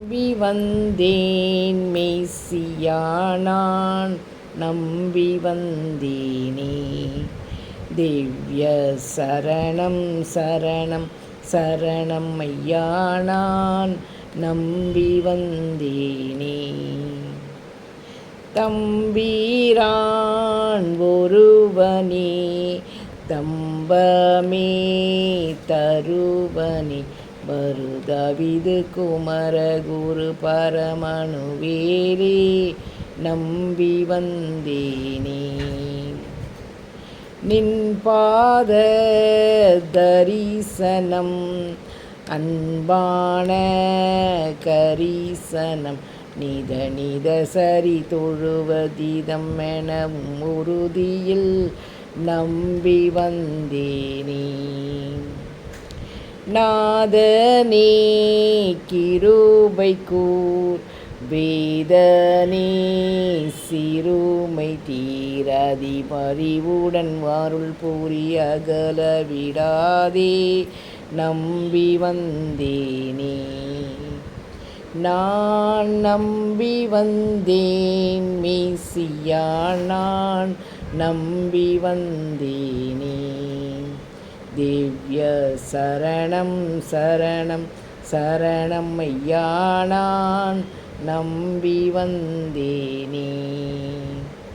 நம்பி வந்தேன் மெய்சியா நான் நம்பி வந்தேனே. திவ்ய சரணம் சரணம் சரணம் ஐயா நான் நம்பி வந்தேனே. தம்பீரான் ஒருவனே தம்பமே தருவனே மருதவிது குமர குரு பரமனுவேலே நம்பி வந்தேனே. நின் பாத தரிசனம் அன்பான கரிசனம் நித நித சரி தொழுவதிதம் எனவும் உறுதியில் நம்பி வந்தேனே. நாதனே கிருபைக்கூர் வேதனே சிறுமை தீரதி பறிவுடன் வாருள் பூரி அகல விடாதே நம்பி வந்தேனே. நான் நம்பி வந்தேன் மெய்சியா நான் நம்பி வந்தேனே. திவ்ய சரணம் சரணம் சரணம் ஐயா நான் நம்பி வந்தேனே.